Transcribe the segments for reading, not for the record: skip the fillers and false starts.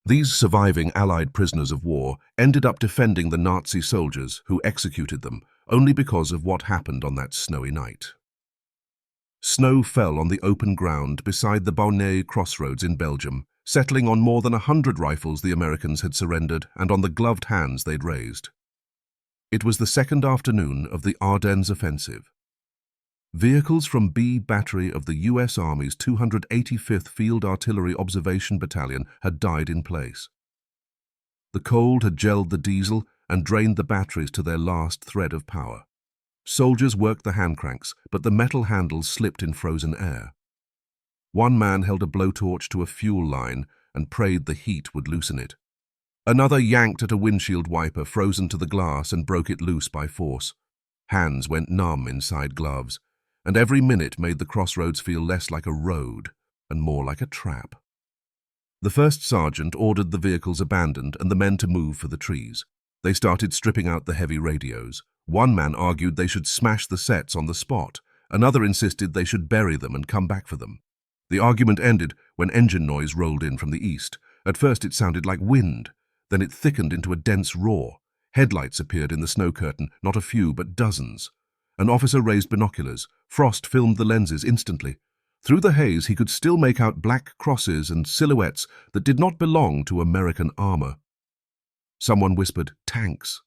These surviving Allied prisoners of war ended up defending the Nazi soldiers who executed them only because of what happened on that snowy night. Snow fell on the open ground beside the Baugnez crossroads in Belgium, settling on more than 100 rifles the Americans had surrendered and on the gloved hands they'd raised. It was the second afternoon of the Ardennes offensive. Vehicles from B Battery of the U.S. Army's 285th Field Artillery Observation Battalion had died in place. The cold had gelled the diesel and drained the batteries to their last thread of power. Soldiers worked the hand cranks, but the metal handles slipped in frozen air. One man held a blowtorch to a fuel line and prayed the heat would loosen it. Another yanked at a windshield wiper frozen to the glass and broke it loose by force. Hands went numb inside gloves, and every minute made the crossroads feel less like a road and more like a trap. The first sergeant ordered the vehicles abandoned and the men to move for the trees. They started stripping out the heavy radios. One man argued they should smash the sets on the spot. Another insisted they should bury them and come back for them. The argument ended when engine noise rolled in from the east. At first it sounded like wind. Then it thickened into a dense roar. Headlights appeared in the snow curtain, not a few, but dozens. An officer raised binoculars. Frost filmed the lenses instantly. Through the haze, he could still make out black crosses and silhouettes that did not belong to American armor. Someone whispered, "Tanks."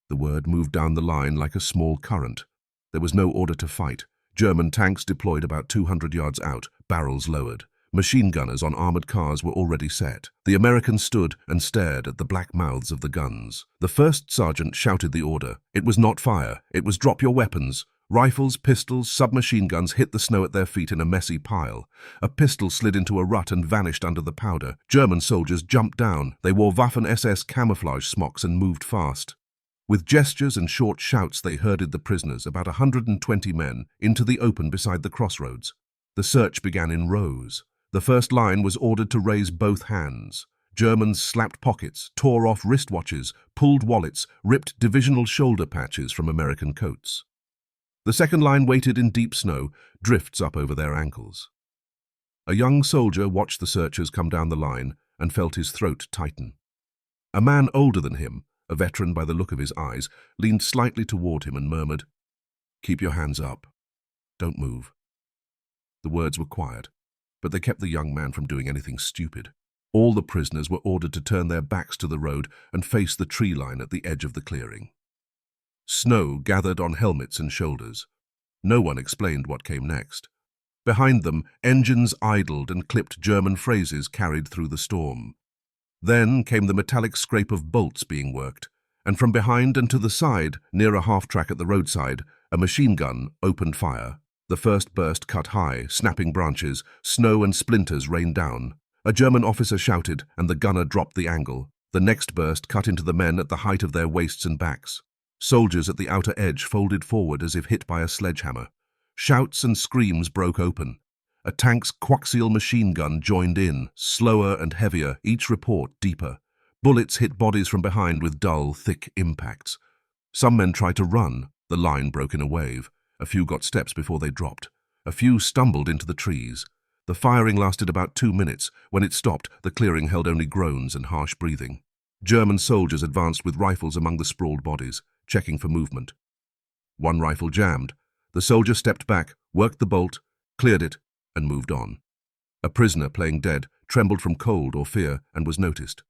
The word moved down the line like a small current. There was no order to fight. German tanks deployed about 200 yards out, barrels lowered. Machine gunners on armored cars were already set. The Americans stood and stared at the black mouths of the guns. The first sergeant shouted the order. It was not fire. It was drop your weapons. Rifles, pistols, submachine guns hit the snow at their feet in a messy pile. A pistol slid into a rut and vanished under the powder. German soldiers jumped down. They wore Waffen-SS camouflage smocks and moved fast. With gestures and short shouts they herded the prisoners, about 120 men, into the open beside the crossroads. The search began in rows. The first line was ordered to raise both hands. Germans slapped pockets, tore off wristwatches, pulled wallets, ripped divisional shoulder patches from American coats. The second line waited in deep snow, drifts up over their ankles. A young soldier watched the searchers come down the line and felt his throat tighten. A man older than him, a veteran by the look of his eyes, leaned slightly toward him and murmured, "Keep your hands up. Don't move." The words were quiet, but they kept the young man from doing anything stupid. All the prisoners were ordered to turn their backs to the road and face the tree line at the edge of the clearing. Snow gathered on helmets and shoulders. No one explained what came next. Behind them, engines idled and clipped German phrases carried through the storm. Then came the metallic scrape of bolts being worked, and from behind and to the side, near a half-track at the roadside, a machine gun opened fire. The first burst cut high, snapping branches, snow and splinters rained down. A German officer shouted, and the gunner dropped the angle. The next burst cut into the men at the height of their waists and backs. Soldiers at the outer edge folded forward as if hit by a sledgehammer. Shouts and screams broke open. A tank's coaxial machine gun joined in, slower and heavier, each report deeper. Bullets hit bodies from behind with dull, thick impacts. Some men tried to run. The line broke in a wave. A few got steps before they dropped. A few stumbled into the trees. The firing lasted about 2 minutes. When it stopped, the clearing held only groans and harsh breathing. German soldiers advanced with rifles among the sprawled bodies, checking for movement. One rifle jammed. The soldier stepped back, worked the bolt, cleared it, and moved on. A prisoner playing dead trembled from cold or fear and was noticed.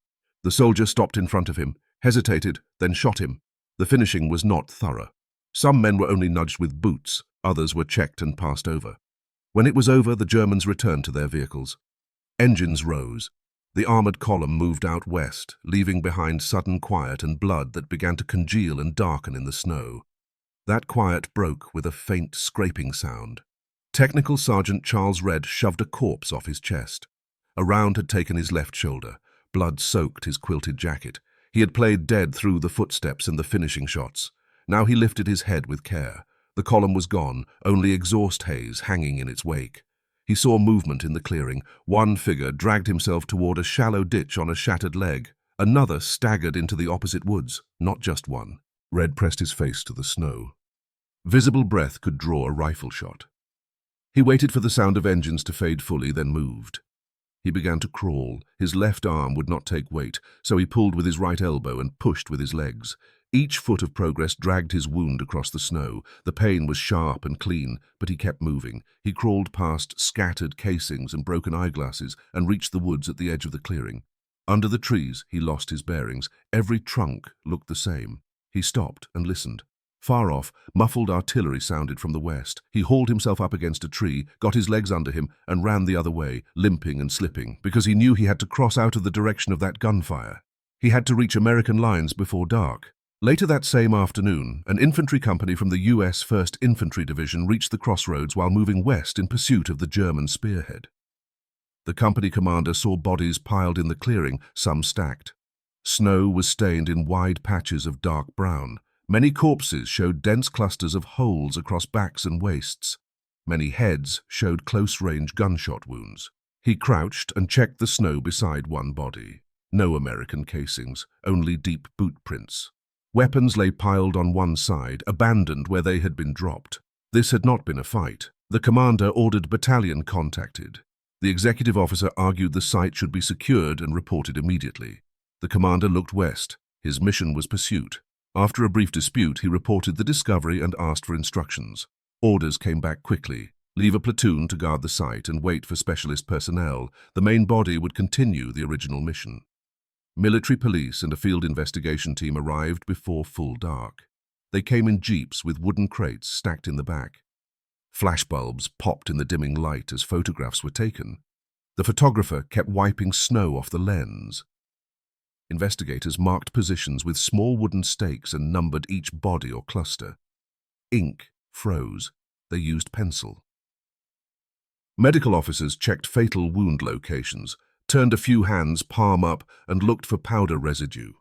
The soldier stopped in front of him, hesitated, then shot him. The finishing was not thorough. Some men were only nudged with boots, others were checked and passed over. When it was over, the Germans returned to their vehicles. Engines rose. The armored column moved out west, leaving behind sudden quiet and blood that began to congeal and darken in the snow. That quiet broke with a faint scraping sound. Technical Sergeant Charles Red shoved a corpse off his chest. A round had taken his left shoulder. Blood soaked his quilted jacket. He had played dead through the footsteps and the finishing shots. Now he lifted his head with care. The column was gone, only exhaust haze hanging in its wake. He saw movement in the clearing. One figure dragged himself toward a shallow ditch on a shattered leg. Another staggered into the opposite woods, not just one. Red pressed his face to the snow. Visible breath could draw a rifle shot. He waited for the sound of engines to fade fully, then moved. He began to crawl. His left arm would not take weight, so he pulled with his right elbow and pushed with his legs. Each foot of progress dragged his wound across the snow. The pain was sharp and clean, but he kept moving. He crawled past scattered casings and broken eyeglasses and reached the woods at the edge of the clearing. Under the trees, he lost his bearings. Every trunk looked the same. He stopped and listened. Far off, muffled artillery sounded from the west. He hauled himself up against a tree, got his legs under him, and ran the other way, limping and slipping, because he knew he had to cross out of the direction of that gunfire. He had to reach American lines before dark. Later that same afternoon, an infantry company from the US 1st Infantry Division reached the crossroads while moving west in pursuit of the German spearhead. The company commander saw bodies piled in the clearing, some stacked. Snow was stained in wide patches of dark brown. Many corpses showed dense clusters of holes across backs and waists. Many heads showed close-range gunshot wounds. He crouched and checked the snow beside one body. No American casings, only deep boot prints. Weapons lay piled on one side, abandoned where they had been dropped. This had not been a fight. The commander ordered battalion contacted. The executive officer argued the site should be secured and reported immediately. The commander looked west. His mission was pursuit. After a brief dispute, he reported the discovery and asked for instructions. Orders came back quickly. Leave a platoon to guard the site and wait for specialist personnel. The main body would continue the original mission. Military police and a field investigation team arrived before full dark. They came in jeeps with wooden crates stacked in the back. Flashbulbs popped in the dimming light as photographs were taken. The photographer kept wiping snow off the lens. Investigators marked positions with small wooden stakes and numbered each body or cluster. Ink froze. They used pencil. Medical officers checked fatal wound locations, turned a few hands palm up, and looked for powder residue.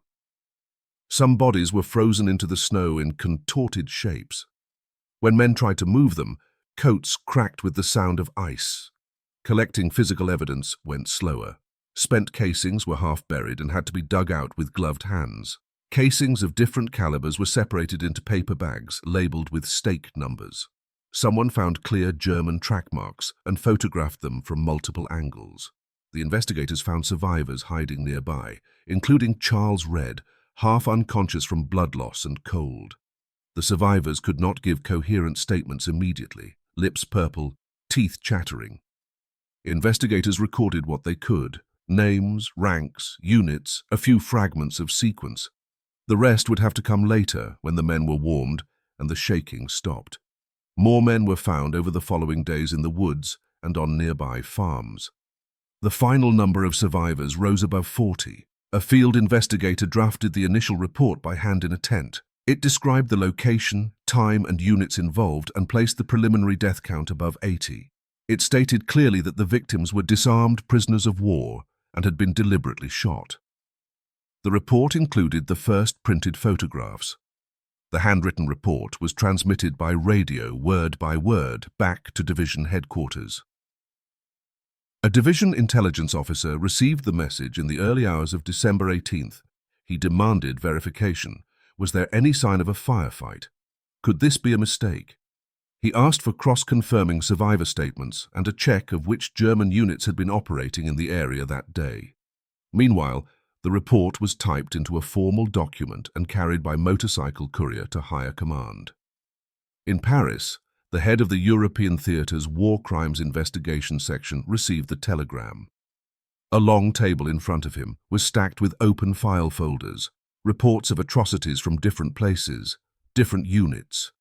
Some bodies were frozen into the snow in contorted shapes. When men tried to move them, coats cracked with the sound of ice. Collecting physical evidence went slower. Spent casings were half buried and had to be dug out with gloved hands. Casings of different calibers were separated into paper bags labeled with stake numbers. Someone found clear German track marks and photographed them from multiple angles. The investigators found survivors hiding nearby, including Charles Red, half unconscious from blood loss and cold. The survivors could not give coherent statements immediately, lips purple, teeth chattering. Investigators recorded what they could: names, ranks, units, a few fragments of sequence. The rest would have to come later when the men were warmed and the shaking stopped. More men were found over the following days in the woods and on nearby farms. The final number of survivors rose above 40. A field investigator drafted the initial report by hand in a tent. It described the location, time, and units involved and placed the preliminary death count above 80. It stated clearly that the victims were disarmed prisoners of war and had been deliberately shot. The report included the first printed photographs. The handwritten report was transmitted by radio, word by word, back to division headquarters. A division intelligence officer received the message in the early hours of December 18th. He demanded verification. Was there any sign of a firefight? Could this be a mistake? He asked for cross-confirming survivor statements and a check of which German units had been operating in the area that day. Meanwhile, the report was typed into a formal document and carried by motorcycle courier to higher command. In Paris, the head of the European Theatre's War Crimes Investigation Section received the telegram. A long table in front of him was stacked with open file folders, reports of atrocities from different places, different units.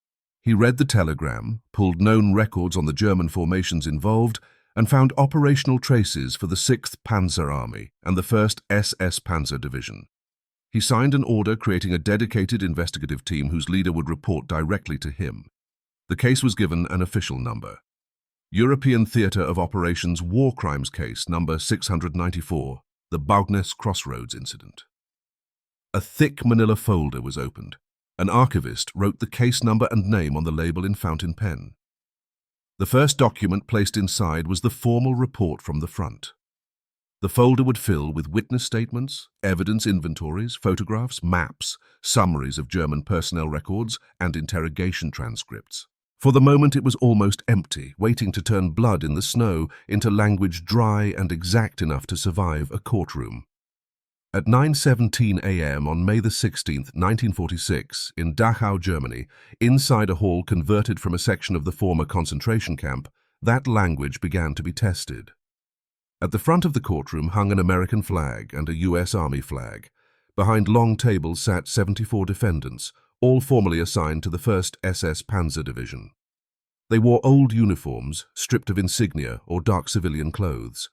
He read the telegram, pulled known records on the German formations involved, and found operational traces for the 6th Panzer Army and the 1st SS Panzer Division. He signed an order creating a dedicated investigative team whose leader would report directly to him. The case was given an official number: European Theatre of Operations War Crimes Case number 694, the Baugnez Crossroads Incident. A thick manila folder was opened. An archivist wrote the case number and name on the label in fountain pen. The first document placed inside was the formal report from the front. The folder would fill with witness statements, evidence inventories, photographs, maps, summaries of German personnel records, and interrogation transcripts. For the moment it was almost empty, waiting to turn blood in the snow into language dry and exact enough to survive a courtroom. At 9:17 a.m. on May the 16th, 1946, in Dachau, Germany, inside a hall converted from a section of the former concentration camp, that language began to be tested. At the front of the courtroom hung an American flag and a U.S. Army flag. Behind long tables sat 74 defendants, all formally assigned to the 1st SS Panzer Division. They wore old uniforms, stripped of insignia or dark civilian clothes.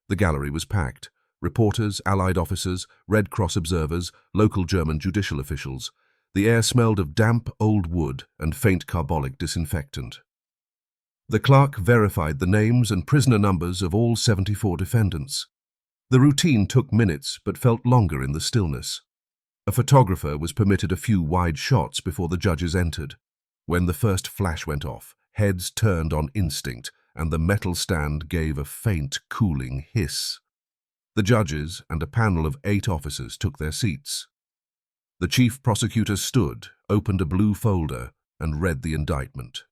The gallery was packed. Reporters, Allied officers, Red Cross observers, local German judicial officials. The air smelled of damp old wood and faint carbolic disinfectant. The clerk verified the names and prisoner numbers of all 74 defendants. The routine took minutes but felt longer in the stillness. A photographer was permitted a few wide shots before the judges entered. When the first flash went off, heads turned on instinct and the metal stand gave a faint, cooling hiss. The judges and a panel of 8 officers took their seats. The chief prosecutor stood, opened a blue folder, and read the indictment.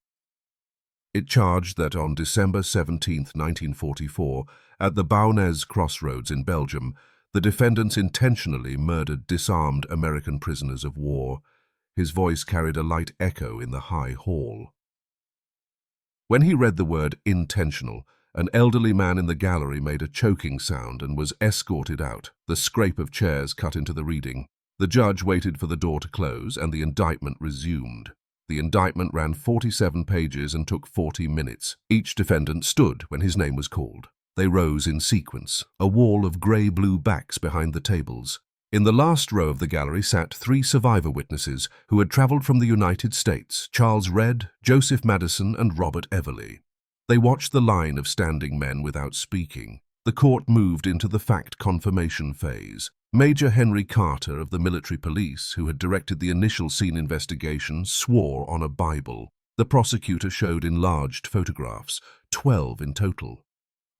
It charged that on December 17, 1944, at the Baugnez crossroads in Belgium, the defendants intentionally murdered disarmed American prisoners of war. His voice carried a light echo in the high hall. When he read the word intentional, an elderly man in the gallery made a choking sound and was escorted out. The scrape of chairs cut into the reading. The judge waited for the door to close and the indictment resumed. The indictment ran 47 pages and took 40 minutes. Each defendant stood when his name was called. They rose in sequence, a wall of grey-blue backs behind the tables. In the last row of the gallery sat 3 survivor witnesses who had travelled from the United States, Charles Redd, Joseph Madison and Robert Everly. They watched the line of standing men without speaking. The court moved into the fact confirmation phase. Major Henry Carter of the military police, who had directed the initial scene investigation, swore on a Bible. The prosecutor showed enlarged photographs, 12 in total.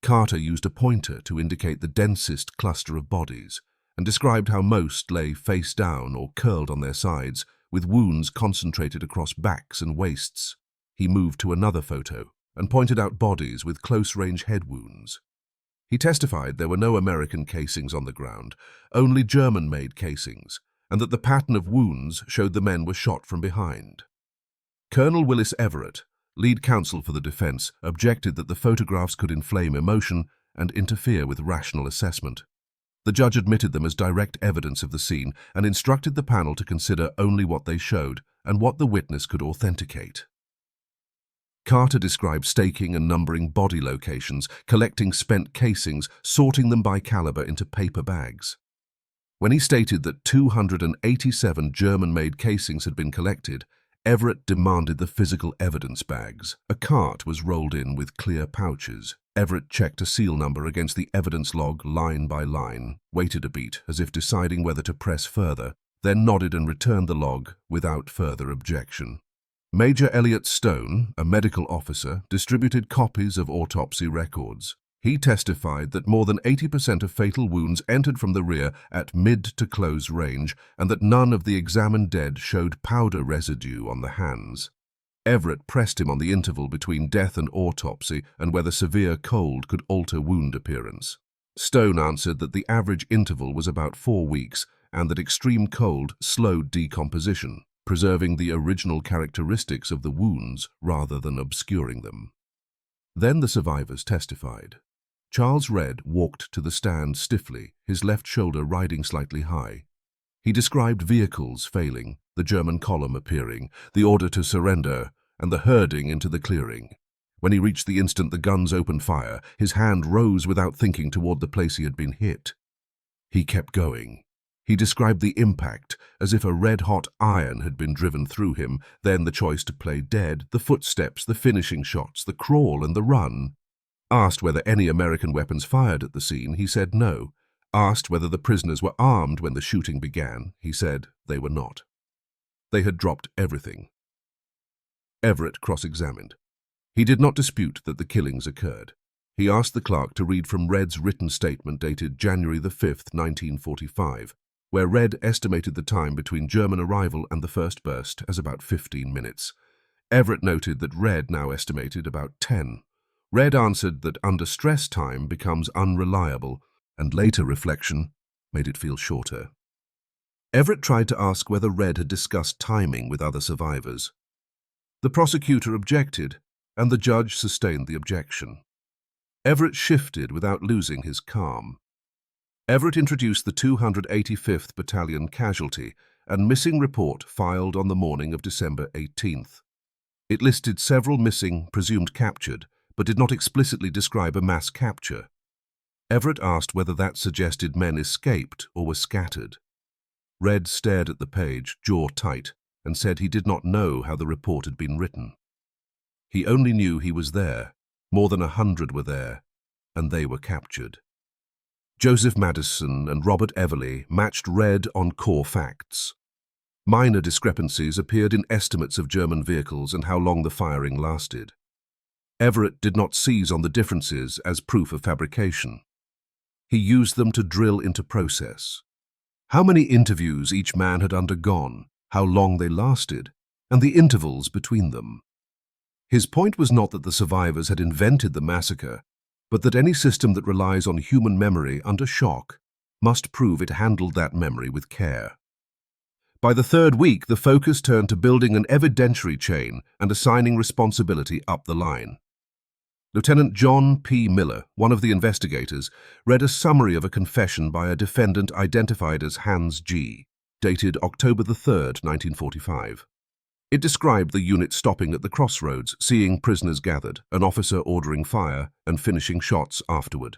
Carter used a pointer to indicate the densest cluster of bodies, and described how most lay face down or curled on their sides, with wounds concentrated across backs and waists. He moved to another photo and pointed out bodies with close-range head wounds. He testified there were no American casings on the ground, only German-made casings, and that the pattern of wounds showed the men were shot from behind. Colonel Willis Everett, lead counsel for the defense, objected that the photographs could inflame emotion and interfere with rational assessment. The judge admitted them as direct evidence of the scene and instructed the panel to consider only what they showed and what the witness could authenticate. Carter described staking and numbering body locations, collecting spent casings, sorting them by caliber into paper bags. When he stated that 287 German-made casings had been collected, Everett demanded the physical evidence bags. A cart was rolled in with clear pouches. Everett checked a seal number against the evidence log line by line, waited a beat as if deciding whether to press further, then nodded and returned the log without further objection. Major Elliot Stone, a medical officer, distributed copies of autopsy records. He testified that more than 80% of fatal wounds entered from the rear at mid to close range and that none of the examined dead showed powder residue on the hands. Everett pressed him on the interval between death and autopsy and whether severe cold could alter wound appearance. Stone answered that the average interval was about 4 weeks and that extreme cold slowed decomposition, preserving the original characteristics of the wounds rather than obscuring them. Then the survivors testified. Charles Redd walked to the stand stiffly, his left shoulder riding slightly high. He described vehicles failing, the German column appearing, the order to surrender, and the herding into the clearing. When he reached the instant the guns opened fire, his hand rose without thinking toward the place he had been hit. He kept going. He described the impact as if a red-hot iron had been driven through him, then the choice to play dead, the footsteps, the finishing shots, the crawl and the run. Asked whether any American weapons fired at the scene, he said no. Asked whether the prisoners were armed when the shooting began, he said they were not. They had dropped everything. Everett cross-examined. He did not dispute that the killings occurred. He asked the clerk to read from Redd's written statement dated January the 5th, 1945, where Redd estimated the time between German arrival and the first burst as about 15 minutes. Everett noted that Red now estimated about 10. Red answered that under stress time becomes unreliable, and later reflection made it feel shorter. Everett tried to ask whether Red had discussed timing with other survivors. The prosecutor objected, and the judge sustained the objection. Everett shifted without losing his calm. Everett introduced the 285th Battalion casualty and missing report filed on the morning of December 18th. It listed several missing, presumed captured, but did not explicitly describe a mass capture. Everett asked whether that suggested men escaped or were scattered. Red stared at the page, jaw tight, and said he did not know how the report had been written. He only knew he was there. More than 100 were there, and they were captured. Joseph Madison and Robert Everly matched Red on core facts. Minor discrepancies appeared in estimates of German vehicles and how long the firing lasted. Everett did not seize on the differences as proof of fabrication. He used them to drill into process. How many interviews each man had undergone, how long they lasted, and the intervals between them. His point was not that the survivors had invented the massacre, but that any system that relies on human memory under shock must prove it handled that memory with care. By the third week, the focus turned to building an evidentiary chain and assigning responsibility up the line. Lieutenant John P. Miller, one of the investigators, read a summary of a confession by a defendant identified as Hans G., dated October 3rd, 1945. It described the unit stopping at the crossroads, seeing prisoners gathered, an officer ordering fire, and finishing shots afterward.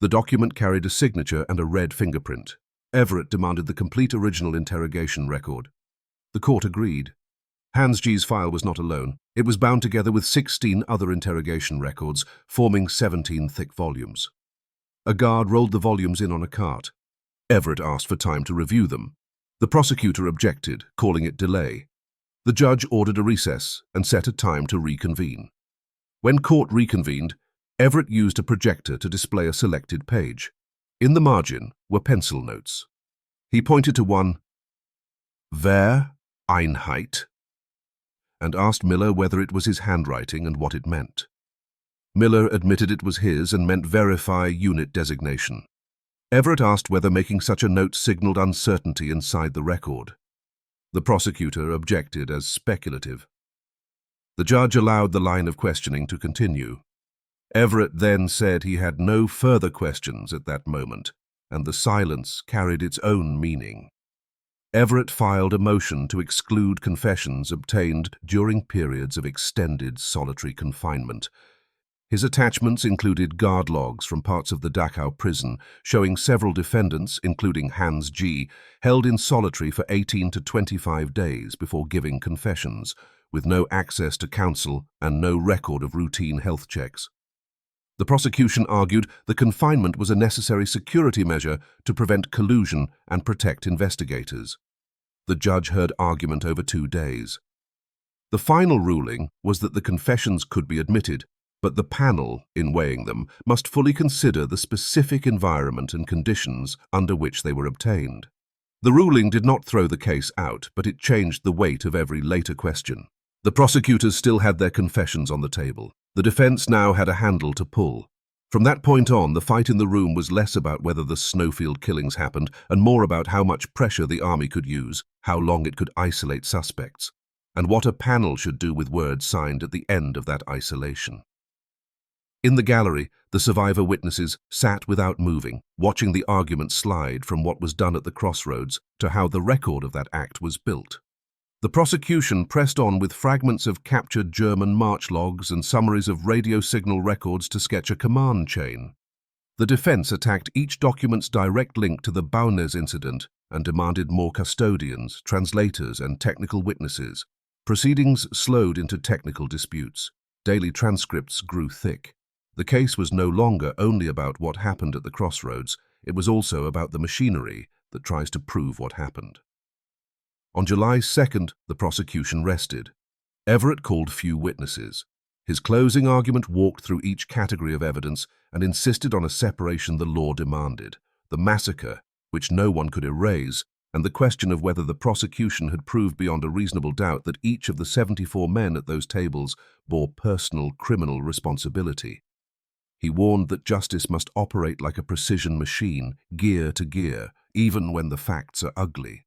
The document carried a signature and a red fingerprint. Everett demanded the complete original interrogation record. The court agreed. Hans G's file was not alone. It was bound together with 16 other interrogation records, forming 17 thick volumes. A guard rolled the volumes in on a cart. Everett asked for time to review them. The prosecutor objected, calling it delay. The judge ordered a recess and set a time to reconvene. When court reconvened, Everett used a projector to display a selected page. In the margin were pencil notes. He pointed to one, Wer Einheit, and asked Miller whether it was his handwriting and what it meant. Miller admitted it was his and meant verify unit designation. Everett asked whether making such a note signaled uncertainty inside the record. The prosecutor objected as speculative. The judge allowed the line of questioning to continue. Everett then said he had no further questions at that moment, and the silence carried its own meaning. Everett filed a motion to exclude confessions obtained during periods of extended solitary confinement. His attachments included guard logs from parts of the Dachau prison showing several defendants, including Hans G., held in solitary for 18 to 25 days before giving confessions, with no access to counsel and no record of routine health checks. The prosecution argued the confinement was a necessary security measure to prevent collusion and protect investigators. The judge heard argument over 2 days. The final ruling was that the confessions could be admitted, but the panel, in weighing them, must fully consider the specific environment and conditions under which they were obtained. The ruling did not throw the case out, but it changed the weight of every later question. The prosecutors still had their confessions on the table. The defense now had a handle to pull. From that point on, the fight in the room was less about whether the snowfield killings happened and more about how much pressure the army could use, how long it could isolate suspects, and what a panel should do with words signed at the end of that isolation. In the gallery, the survivor witnesses sat without moving, watching the argument slide from what was done at the crossroads to how the record of that act was built. The prosecution pressed on with fragments of captured German march logs and summaries of radio signal records to sketch a command chain. The defense attacked each document's direct link to the Baugnez incident and demanded more custodians, translators, and technical witnesses. Proceedings slowed into technical disputes. Daily transcripts grew thick. The case was no longer only about what happened at the crossroads, it was also about the machinery that tries to prove what happened. On July 2nd, the prosecution rested. Everett called few witnesses. His closing argument walked through each category of evidence and insisted on a separation the law demanded. The massacre, which no one could erase, and the question of whether the prosecution had proved beyond a reasonable doubt that each of the 74 men at those tables bore personal criminal responsibility. He warned that justice must operate like a precision machine, gear to gear, even when the facts are ugly.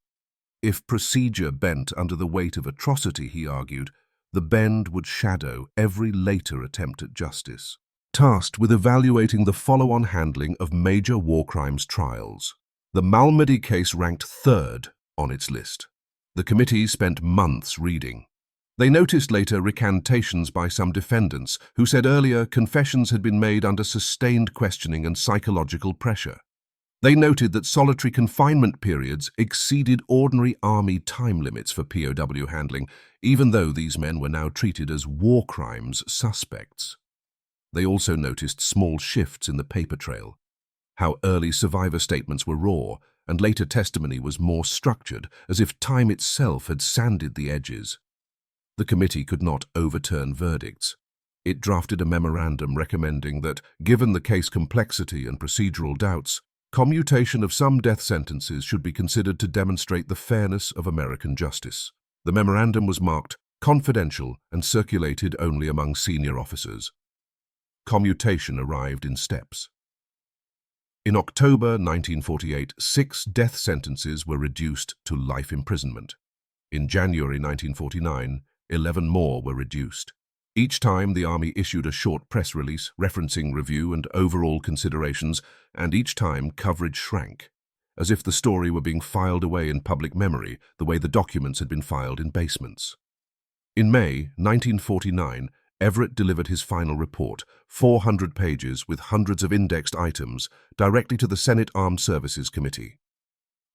If procedure bent under the weight of atrocity, he argued, the bend would shadow every later attempt at justice. Tasked with evaluating the follow-on handling of major war crimes trials, the Malmedy case ranked third on its list. The committee spent months reading. They noticed later recantations by some defendants who said earlier confessions had been made under sustained questioning and psychological pressure. They noted that solitary confinement periods exceeded ordinary army time limits for POW handling, even though these men were now treated as war crimes suspects. They also noticed small shifts in the paper trail, how early survivor statements were raw and later testimony was more structured, as if time itself had sanded the edges. The committee could not overturn verdicts. It drafted a memorandum recommending that, given the case complexity and procedural doubts, commutation of some death sentences should be considered to demonstrate the fairness of American justice. The memorandum was marked confidential and circulated only among senior officers. Commutation arrived in steps. In October 1948, 6 death sentences were reduced to life imprisonment. In January 1949, 11 more were reduced. Each time the Army issued a short press release referencing review and overall considerations, and each time coverage shrank, as if the story were being filed away in public memory the way the documents had been filed in basements. In May 1949, Everett delivered his final report, 400 pages with hundreds of indexed items, directly to the Senate Armed Services Committee.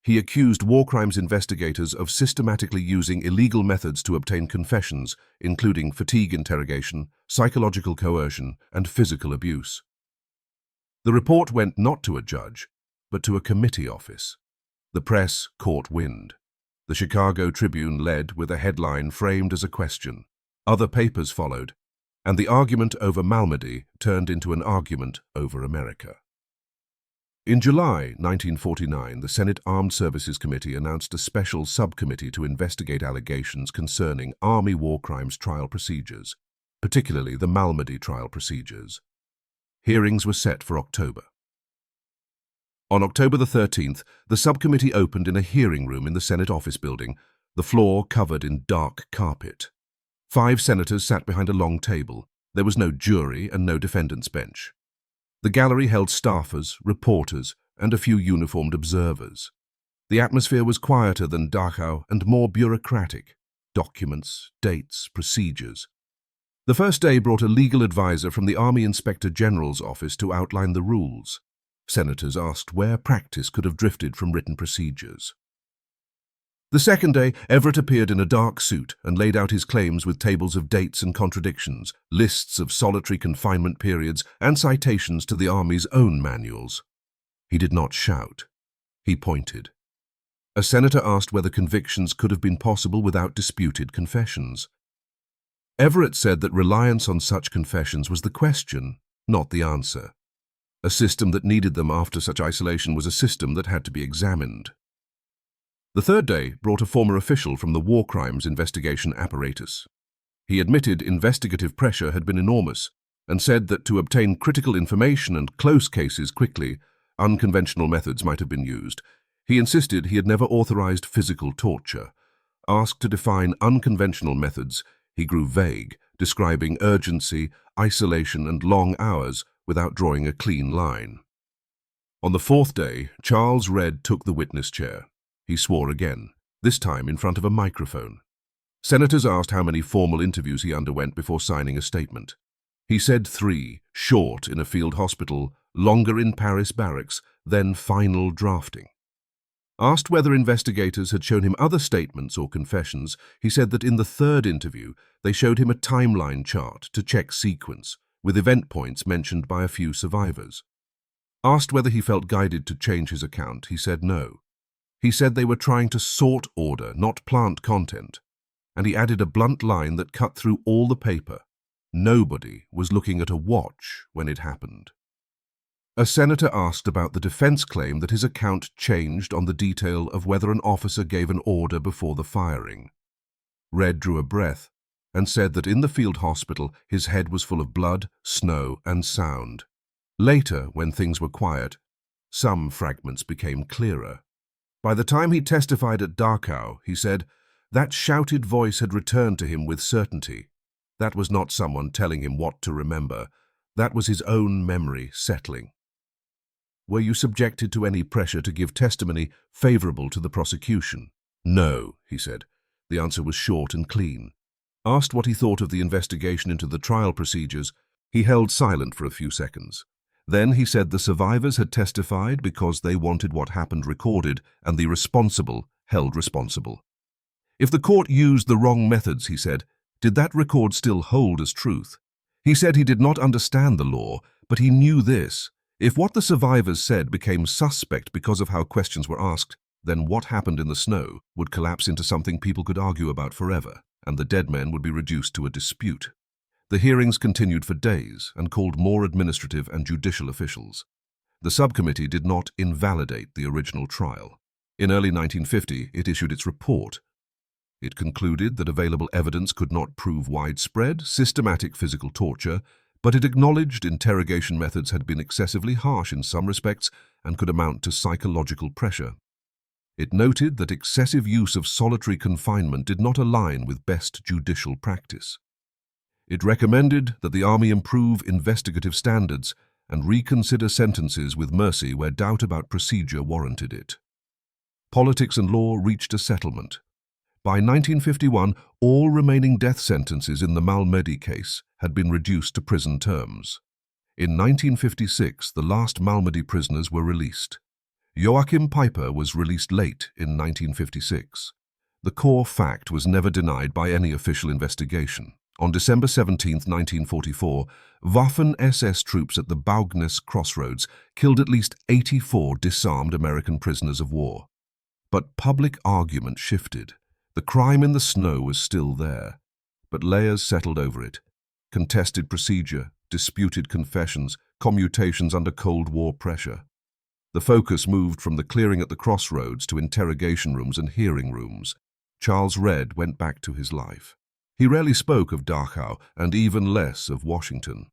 He accused war crimes investigators of systematically using illegal methods to obtain confessions, including fatigue interrogation, psychological coercion, and physical abuse. The report went not to a judge, but to a committee office. The press caught wind. The Chicago Tribune led with a headline framed as a question. Other papers followed, and the argument over Malmedy turned into an argument over America. In July 1949, the Senate Armed Services Committee announced a special subcommittee to investigate allegations concerning Army war crimes trial procedures, particularly the Malmedy trial procedures. Hearings were set for October. On October the 13th, the subcommittee opened in a hearing room in the Senate office building, the floor covered in dark carpet. 5 senators sat behind a long table. There was no jury and no defendant's bench. The gallery held staffers, reporters, and a few uniformed observers. The atmosphere was quieter than Dachau and more bureaucratic. Documents, dates, procedures. The first day brought a legal advisor from the Army Inspector General's office to outline the rules. Senators asked where practice could have drifted from written procedures. The second day, Everett appeared in a dark suit and laid out his claims with tables of dates and contradictions, lists of solitary confinement periods, and citations to the Army's own manuals. He did not shout. He pointed. A senator asked whether convictions could have been possible without disputed confessions. Everett said that reliance on such confessions was the question, not the answer. A system that needed them after such isolation was a system that had to be examined. The third day brought a former official from the war crimes investigation apparatus. He admitted investigative pressure had been enormous and said that to obtain critical information and close cases quickly, unconventional methods might have been used. He insisted he had never authorized physical torture. Asked to define unconventional methods, he grew vague, describing urgency, isolation, and long hours without drawing a clean line. On the fourth day, Charles Redd took the witness chair. He swore again, this time in front of a microphone. Senators asked how many formal interviews he underwent before signing a statement. He said 3, short in a field hospital, longer in Paris barracks, then final drafting. Asked whether investigators had shown him other statements or confessions, he said that in the third interview they showed him a timeline chart to check sequence, with event points mentioned by a few survivors. Asked whether he felt guided to change his account, he said no. He said they were trying to sort order, not plant content, and he added a blunt line that cut through all the paper. Nobody was looking at a watch when it happened. A senator asked about the defense claim that his account changed on the detail of whether an officer gave an order before the firing. Red drew a breath and said that in the field hospital his head was full of blood, snow, and sound. Later, when things were quiet, some fragments became clearer. By the time he testified at Dachau, he said, that shouted voice had returned to him with certainty. That was not someone telling him what to remember. That was his own memory settling. Were you subjected to any pressure to give testimony favorable to the prosecution? No, he said. The answer was short and clean. Asked what he thought of the investigation into the trial procedures, he held silent for a few seconds. Then he said the survivors had testified because they wanted what happened recorded and the responsible held responsible. If the court used the wrong methods, he said, did that record still hold as truth? He said he did not understand the law, but he knew this. If what the survivors said became suspect because of how questions were asked, then what happened in the snow would collapse into something people could argue about forever, and the dead men would be reduced to a dispute. The hearings continued for days and called more administrative and judicial officials. The subcommittee did not invalidate the original trial. In early 1950, it issued its report. It concluded that available evidence could not prove widespread, systematic physical torture, but it acknowledged interrogation methods had been excessively harsh in some respects and could amount to psychological pressure. It noted that excessive use of solitary confinement did not align with best judicial practice. It recommended that the Army improve investigative standards and reconsider sentences with mercy where doubt about procedure warranted it. Politics and law reached a settlement. By 1951, all remaining death sentences in the Malmedy case had been reduced to prison terms. In 1956, the last Malmedy prisoners were released. Joachim Peiper was released late in 1956. The core fact was never denied by any official investigation. On December 17, 1944, Waffen-SS troops at the Baugnez crossroads killed at least 84 disarmed American prisoners of war. But public argument shifted. The crime in the snow was still there, but layers settled over it. Contested procedure, disputed confessions, commutations under Cold War pressure. The focus moved from the clearing at the crossroads to interrogation rooms and hearing rooms. Charles Red went back to his life. He rarely spoke of Dachau and even less of Washington.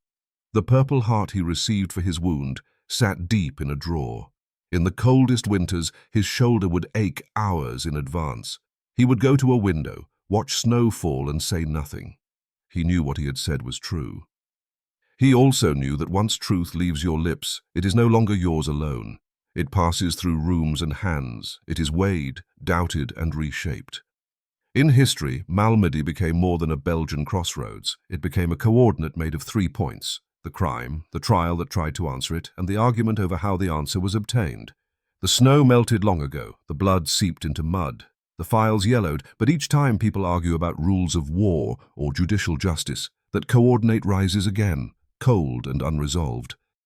The Purple Heart he received for his wound sat deep in a drawer. In the coldest winters, his shoulder would ache hours in advance. He would go to a window, watch snow fall and say nothing. He knew what he had said was true. He also knew that once truth leaves your lips, it is no longer yours alone. It passes through rooms and hands. It is weighed, doubted, and reshaped. In history, Malmedy became more than a Belgian crossroads. It became a coordinate made of 3 points: the crime, the trial that tried to answer it, and the argument over how the answer was obtained. The snow melted long ago. The blood seeped into mud. The files yellowed, but each time people argue about rules of war or judicial justice, that coordinate rises again, cold and unresolved.